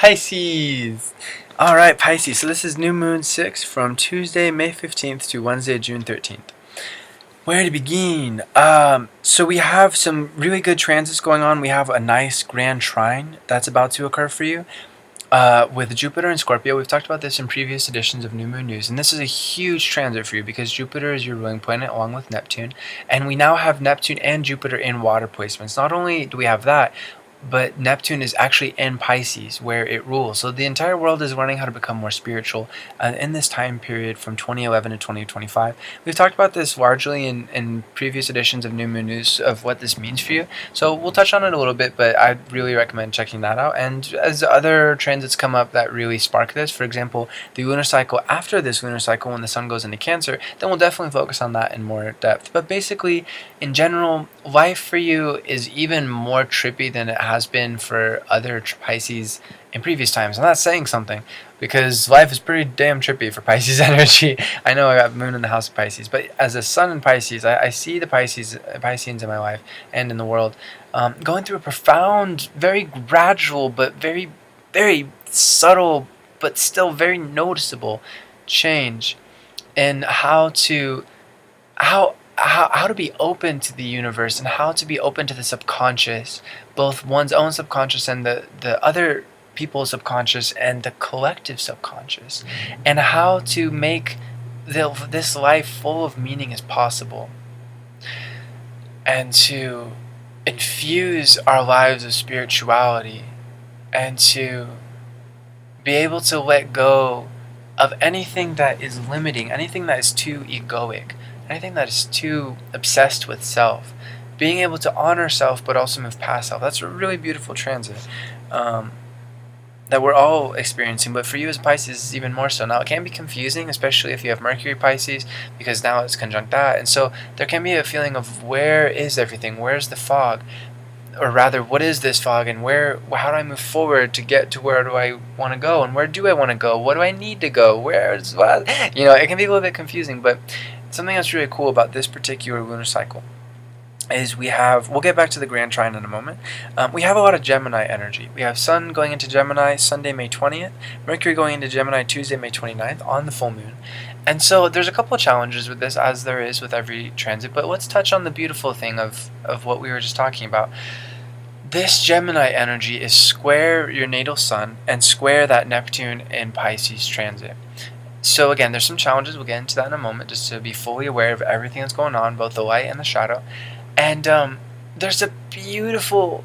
Pisces! Alright, Pisces. So this is New Moon 6 from Tuesday, May 15th to Wednesday, June 13th. Where to begin? So we have some really good transits going on. We have a nice grand trine that's about to occur for you with Jupiter and Scorpio. We've talked about this in previous editions of New Moon News, and this is a huge transit for you because Jupiter is your ruling planet along with Neptune, and we now have Neptune and Jupiter in water placements. Not only do we have that, but Neptune is actually in Pisces where it rules. So the entire world is learning how to become more spiritual in this time period from 2011 to 2025. We've talked about this largely in previous editions of New Moon News of what this means for you. So we'll touch on it a little bit, but I really recommend checking that out. And as other transits come up that really spark this, for example, the lunar cycle after this lunar cycle when the sun goes into Cancer, then we'll definitely focus on that in more depth. But basically, in general, life for you is even more trippy than it has been for other Pisces in previous times. I'm not saying something because life is pretty damn trippy for Pisces energy. I know I got moon in the house of Pisces, but as a sun in Pisces, I see the Pisceans in my life and in the world going through a profound, very gradual, but very, very subtle, but still very noticeable change in how to be open to the universe and how to be open to the subconscious, both one's own subconscious and the other people's subconscious and the collective subconscious, and how to make this life full of meaning as possible, and to infuse our lives with spirituality, and to be able to let go of anything that is limiting, anything that is too egoic, anything that is too obsessed with self, being able to honor self but also move past self. That's a really beautiful transit that we're all experiencing, but for you as Pisces, it's even more so. Now, it can be confusing, especially if you have Mercury Pisces, because now it's conjunct that, and so there can be a feeling of where is everything, where's the fog, or rather, what is this fog, and how do I move forward to get to where do I want to go, and where do I want to go, what do I need to go, where's what? It can be a little bit confusing, but something that's really cool about this particular lunar cycle is we'll get back to the grand trine in a moment. We have a lot of Gemini energy. We have Sun going into Gemini Sunday, May 20th, Mercury going into Gemini Tuesday, May 29th on the full moon. And so there's a couple of challenges with this, as there is with every transit, but let's touch on the beautiful thing of what we were just talking about. This Gemini energy is square your natal sun and square that Neptune in Pisces transit. So again, there's some challenges. We'll get into that in a moment, just to be fully aware of everything that's going on, both the light and the shadow. And there's a beautiful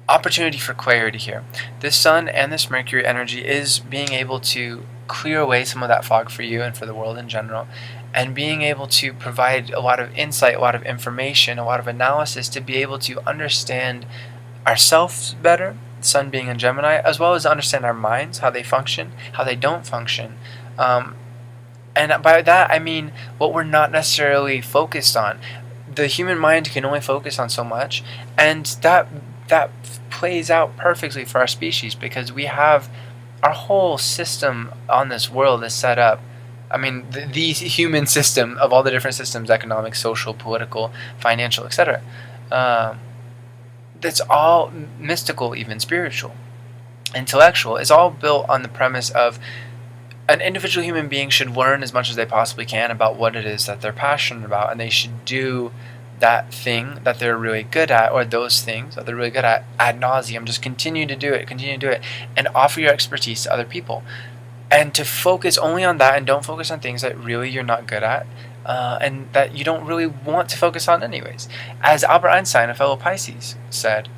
opportunity for clarity here. This Sun and this Mercury energy is being able to clear away some of that fog for you and for the world in general, and being able to provide a lot of insight, a lot of information, a lot of analysis to be able to understand ourselves better, Sun being in Gemini, as well as understand our minds, how they function, how they don't function. And by that, I mean what we're not necessarily focused on. The human mind can only focus on so much, and that plays out perfectly for our species, because we have our whole system on this world is set up. I mean, the human system of all the different systems, economic, social, political, financial, etc. That's all mystical, even spiritual, intellectual. It's all built on the premise of an individual human being should learn as much as they possibly can about what it is that they're passionate about, and they should do that thing that they're really good at, or those things that they're really good at ad nauseum. Just continue to do it, and offer your expertise to other people. And to focus only on that, and don't focus on things that really you're not good at, and that you don't really want to focus on anyways. As Albert Einstein, a fellow Pisces, said,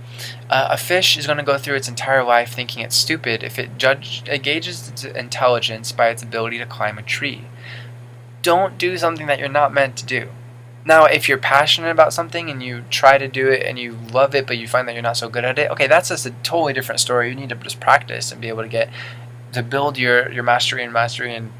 a fish is going to go through its entire life thinking it's stupid if it gauges its intelligence by its ability to climb a tree. Don't do something that you're not meant to do. Now, if you're passionate about something and you try to do it and you love it, but you find that you're not so good at it, okay, that's just a totally different story. You need to just practice and be able to build your mastery and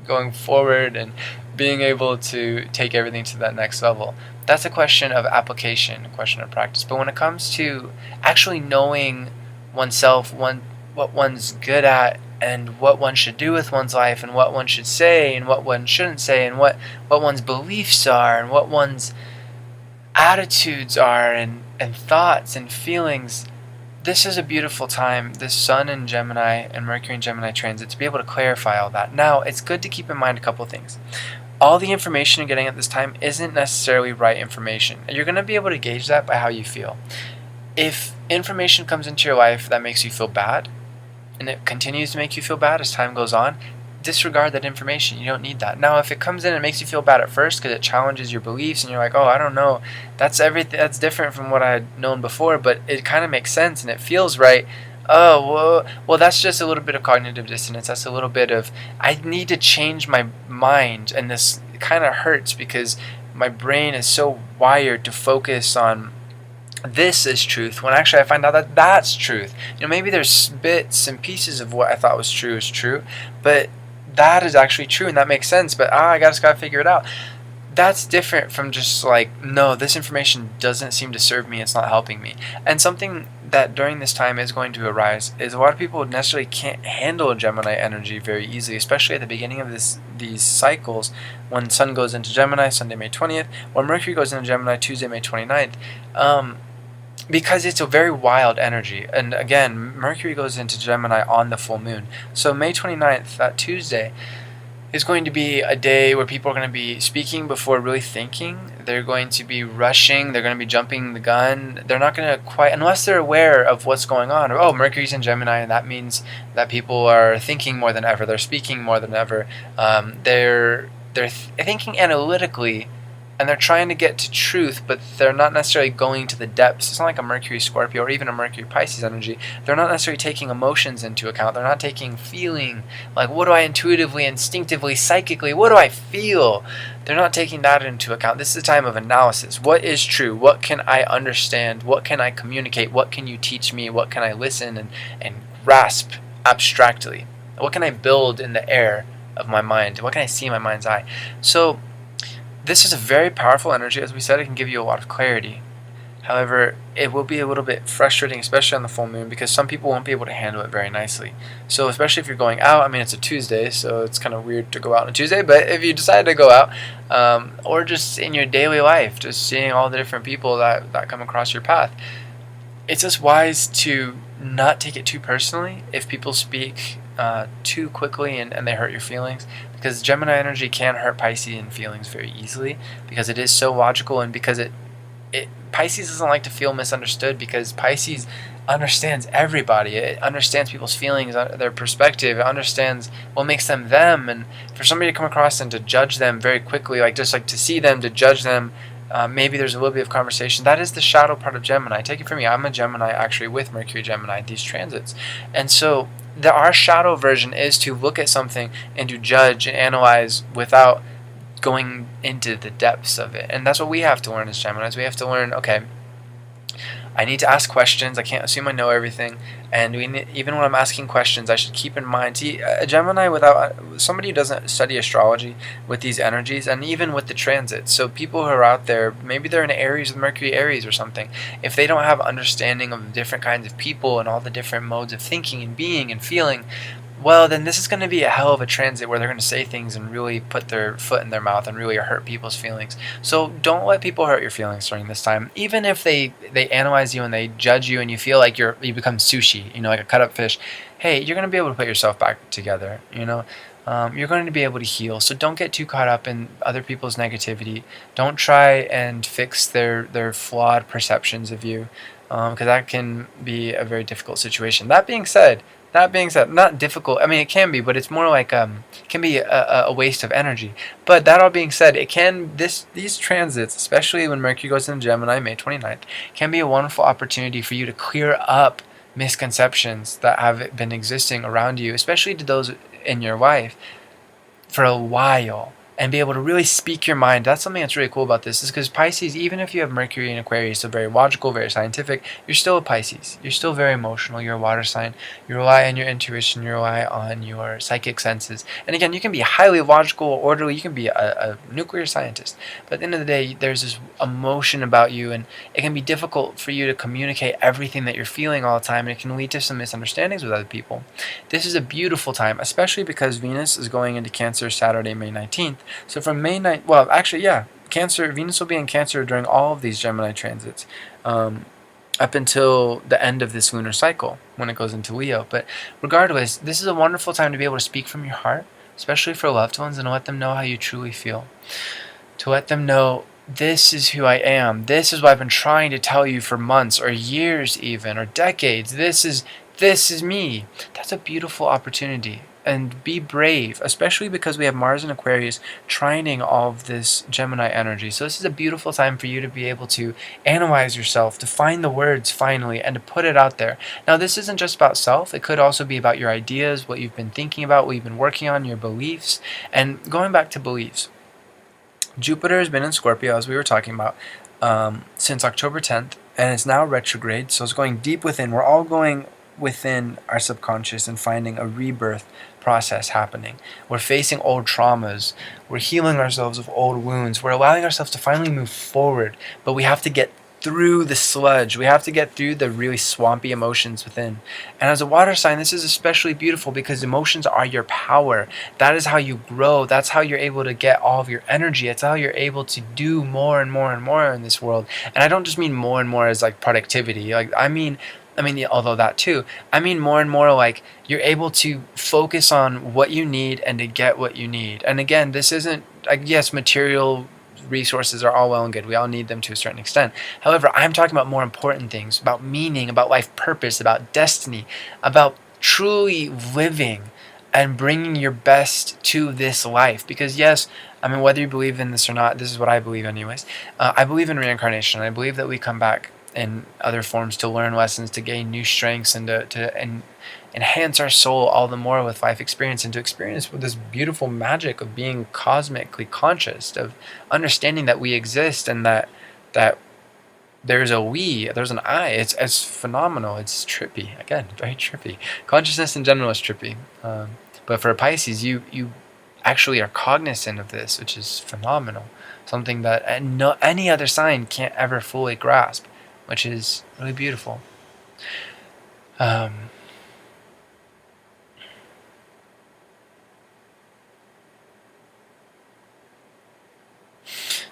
going forward and being able to take everything to that next level. That's a question of application, a question of practice. But when it comes to actually knowing oneself, what one's good at, and what one should do with one's life, and what one should say and what one shouldn't say, and what one's beliefs are, and what one's attitudes are, and thoughts and feelings, this is a beautiful time, this Sun in Gemini and Mercury in Gemini transit, to be able to clarify all that. Now, it's good to keep in mind a couple things. All the information you're getting at this time isn't necessarily right information. You're going to be able to gauge that by how you feel. If information comes into your life that makes you feel bad, and it continues to make you feel bad as time goes on, disregard that information. You don't need that. Now, if it comes in and makes you feel bad at first because it challenges your beliefs and you're like, oh, I don't know, that's everything, that's different from what I had known before, but it kind of makes sense and it feels right. Oh, well, that's just a little bit of cognitive dissonance. That's a little bit of, I need to change my mind, and this kind of hurts because my brain is so wired to focus on this is truth, when actually I find out that that's truth. Maybe there's bits and pieces of what I thought was true is true, but that is actually true and that makes sense, but I just gotta figure it out. That's different from just like, no, this information doesn't seem to serve me, it's not helping me. And something that during this time is going to arise is a lot of people necessarily can't handle Gemini energy very easily, especially at the beginning of these cycles, when Sun goes into Gemini Sunday, May 20th, or Mercury goes into Gemini Tuesday, May 29th. Because it's a very wild energy. And again, Mercury goes into Gemini on the full moon. So May 29th, that Tuesday, is going to be a day where people are going to be speaking before really thinking. They're going to be rushing. They're going to be jumping the gun. They're not going to quite, unless they're aware of what's going on. Or, oh, Mercury's in Gemini, and that means that people are thinking more than ever. They're speaking more than ever. They're thinking analytically, and they're trying to get to truth, but they're not necessarily going to the depths. It's not like a Mercury Scorpio or even a Mercury Pisces energy. They're not necessarily taking emotions into account. They're not taking feeling, like what do I intuitively, instinctively, psychically, what do I feel? They're not taking that into account. This is a time of analysis. What is true? What can I understand? What can I communicate? What can you teach me? What can I listen and grasp abstractly? What can I build in the air of my mind? What can I see in my mind's eye? So this is a very powerful energy. As we said, it can give you a lot of clarity. However, it will be a little bit frustrating, especially on the full moon, because some people won't be able to handle it very nicely. So especially if you're going out, I mean, it's a Tuesday, so it's kind of weird to go out on a Tuesday, but if you decide to go out, or just in your daily life, just seeing all the different people that come across your path, it's just wise to not take it too personally if people speak too quickly and they hurt your feelings, because Gemini energy can hurt Piscean feelings very easily because it is so logical, and because Pisces doesn't like to feel misunderstood, because Pisces understands everybody. It understands people's feelings, their perspective. It understands what makes them them, and for somebody to come across and to judge them very quickly, like just like to see them, to judge them, maybe there's a little bit of conversation. That is the shadow part of Gemini. Take it from me, I'm a Gemini actually with Mercury Gemini, these transits. And so our shadow version is to look at something and to judge and analyze without going into the depths of it. And that's what we have to learn as Geminis. We have to learn, okay, I need to ask questions. I can't assume I know everything. And even when I'm asking questions, I should keep in mind, see, a Gemini without somebody who doesn't study astrology with these energies, and even with the transits. So people who are out there, maybe they're in Aries with Mercury Aries or something. If they don't have understanding of the different kinds of people and all the different modes of thinking and being and feeling, well, then this is going to be a hell of a transit where they're going to say things and really put their foot in their mouth and really hurt people's feelings. So don't let people hurt your feelings during this time. Even if they analyze you and they judge you and you feel like you become sushi, like a cut up fish, hey, you're going to be able to put yourself back together, you're going to be able to heal. So don't get too caught up in other people's negativity. Don't try and fix their flawed perceptions of you, because that can be a very difficult situation. That being said, not difficult. I mean, it can be, but it's more like it can be a waste of energy. But that all being said, these transits, especially when Mercury goes into Gemini, May 29th, can be a wonderful opportunity for you to clear up misconceptions that have been existing around you, especially to those in your life, for a while, and be able to really speak your mind. That's something that's really cool about this, is because Pisces, even if you have Mercury in Aquarius, so very logical, very scientific, you're still a Pisces. You're still very emotional. You're a water sign. You rely on your intuition. You rely on your psychic senses. And again, you can be highly logical, orderly. You can be a nuclear scientist. But at the end of the day, there's this emotion about you, and it can be difficult for you to communicate everything that you're feeling all the time, and it can lead to some misunderstandings with other people. This is a beautiful time, especially because Venus is going into Cancer Saturday, May 19th. So from May 9th, well, actually, yeah, Cancer, Venus will be in Cancer during all of these Gemini transits. up until the end of this lunar cycle when it goes into Leo. But regardless, this is a wonderful time to be able to speak from your heart, especially for loved ones, and let them know how you truly feel. To let them know, this is who I am. This is what I've been trying to tell you for months or years even, or decades. This is me. That's a beautiful opportunity. And be brave, especially because we have Mars in Aquarius trining all of this Gemini energy. So this is a beautiful time for you to be able to analyze yourself, to find the words finally, and to put it out there. Now, this isn't just about self. It could also be about your ideas, what you've been thinking about, what you've been working on, your beliefs. And going back to beliefs, Jupiter has been in Scorpio, as we were talking about, since October 10th, and it's now retrograde, so it's going deep within. We're all going within our subconscious and finding a rebirth process happening. We're facing old traumas. We're healing ourselves of old wounds. We're allowing ourselves to finally move forward, but we have to get through the sludge. We have to get through the really swampy emotions within. And as a water sign, this is especially beautiful because emotions are your power. That is how you grow. That's how you're able to get all of your energy. It's how you're able to do more and more and more in this world. And I don't just mean more and more as like productivity. I mean, although that too, I mean more and more like you're able to focus on what you need and to get what you need. And again, this isn't, yes, material resources are all well and good. We all need them to a certain extent. However, I'm talking about more important things, about meaning, about life purpose, about destiny, about truly living and bringing your best to this life. Because yes, whether you believe in this or not, this is what I believe anyways. I believe in reincarnation. I believe that we come back in other forms to learn lessons, to gain new strengths, and to enhance our soul all the more with life experience, and to experience this beautiful magic of being cosmically conscious, of understanding that we exist and that there's a we, there's an I. It's phenomenal. It's trippy. Again, very trippy. Consciousness in general is trippy. But for Pisces, you actually are cognizant of this, which is phenomenal. Something that any other sign can't ever fully grasp, which is really beautiful.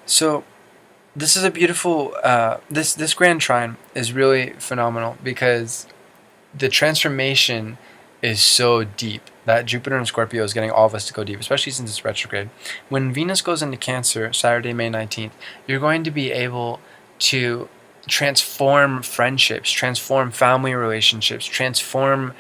So this is a beautiful, this grand trine is really phenomenal because the transformation is so deep that Jupiter and Scorpio is getting all of us to go deep, especially since it's retrograde. When Venus goes into Cancer, Saturday, May 19th, you're going to be able to transform friendships, transform family relationships, transform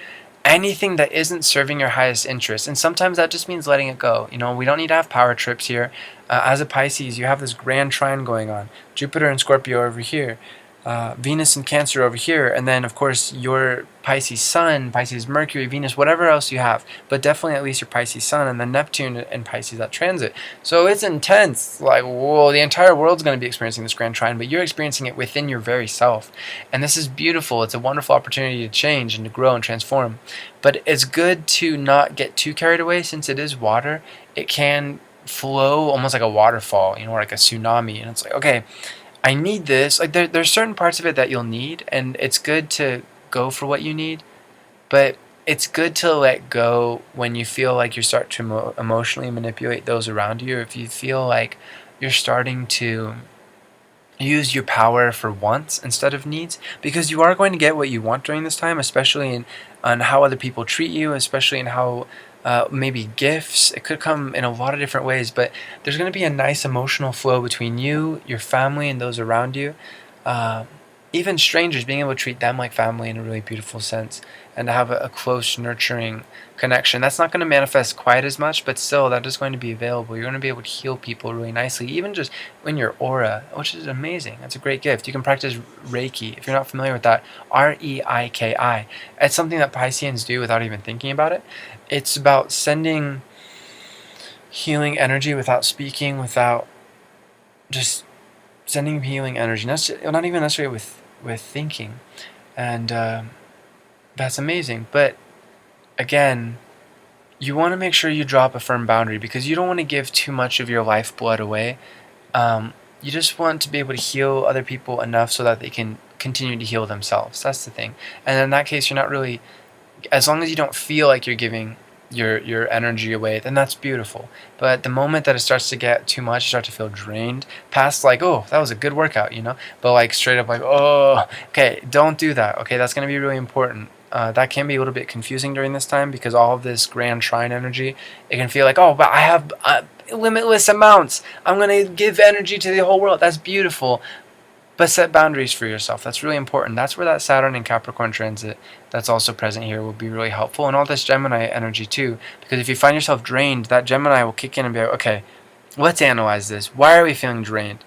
anything that isn't serving your highest interest. And sometimes that just means letting it go. We don't need to have power trips here. As a Pisces, you have this grand trine going on. Jupiter and Scorpio over here. Venus and Cancer over here, and then of course your Pisces Sun, Pisces Mercury, Venus, whatever else you have, but definitely at least your Pisces Sun, and then Neptune and Pisces that transit. So it's intense. Like, whoa, the entire world's going to be experiencing this grand trine, but you're experiencing it within your very self. And this is beautiful. It's a wonderful opportunity to change and to grow and transform. But it's good to not get too carried away. Since it is water, it can flow almost like a waterfall, or like a tsunami. And it's like, okay, I need this. Like there's certain parts of it that you'll need, and it's good to go for what you need, but it's good to let go when you feel like you start to emotionally manipulate those around you, or if you feel like you're starting to use your power for wants instead of needs, because you are going to get what you want during this time, especially on how other people treat you, especially in how maybe gifts. It could come in a lot of different ways, but there's going to be a nice emotional flow between you, your family, and those around you. Even strangers, being able to treat them like family in a really beautiful sense, and to have a close, nurturing connection. That's not going to manifest quite as much, but still, that is going to be available. You're going to be able to heal people really nicely, even just in your aura, which is amazing. That's a great gift. You can practice Reiki. If you're not familiar with that, Reiki. It's something that Pisceans do without even thinking about it. It's about sending healing energy without speaking, without just sending healing energy, not even necessarily with thinking, and that's amazing. But again, you want to make sure you drop a firm boundary, because you don't want to give too much of your lifeblood away. You just want to be able to heal other people enough so that they can continue to heal themselves. That's the thing. And in that case, you're not really, as long as you don't feel like you're giving your energy away, then that's beautiful. But the moment that it starts to get too much, you start to feel drained, past like, oh, that was a good workout, but like straight up like, oh, okay, don't do that. Okay, that's going to be really important. That can be a little bit confusing during this time, because all of this grand trine energy, it can feel like, oh, but I have limitless amounts. I'm going to give energy to the whole world. That's beautiful. But set boundaries for yourself. That's really important. That's where that Saturn and Capricorn transit that's also present here will be really helpful. And all this Gemini energy too. Because if you find yourself drained, that Gemini will kick in and be like, okay, let's analyze this. Why are we feeling drained?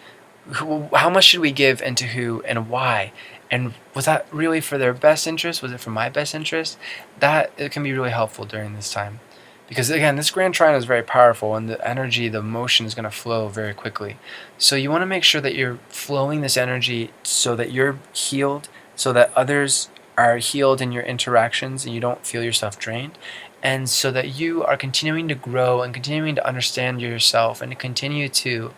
How much should we give into who and why? And was that really for their best interest? Was it for my best interest? That it can be really helpful during this time. Because again, this grand trine is very powerful, and the energy, the emotion is going to flow very quickly. So you want to make sure that you're flowing this energy so that you're healed, so that others are healed in your interactions and you don't feel yourself drained, and so that you are continuing to grow and continuing to understand yourself and to continue to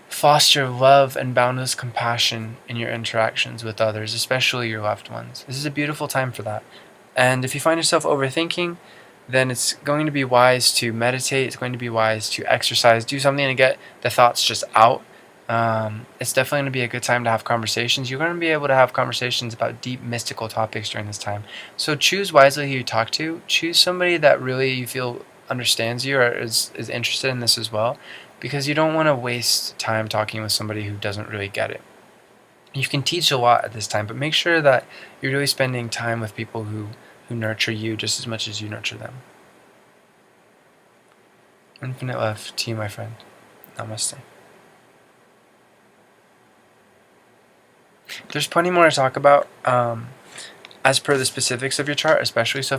foster love and boundless compassion in your interactions with others, especially your loved ones. This is a beautiful time for that. And if you find yourself overthinking, then it's going to be wise to meditate. It's going to be wise to exercise, do something to get the thoughts just out. It's definitely going to be a good time to have conversations. You're going to be able to have conversations about deep mystical topics during this time. So choose wisely who you talk to. Choose somebody that really you feel understands you or is interested in this as well, because you don't want to waste time talking with somebody who doesn't really get it. You can teach a lot at this time, but make sure that you're really spending time with people who nurture you just as much as you nurture them. Infinite love to you, my friend. Namaste. There's plenty more to talk about as per the specifics of your chart, especially so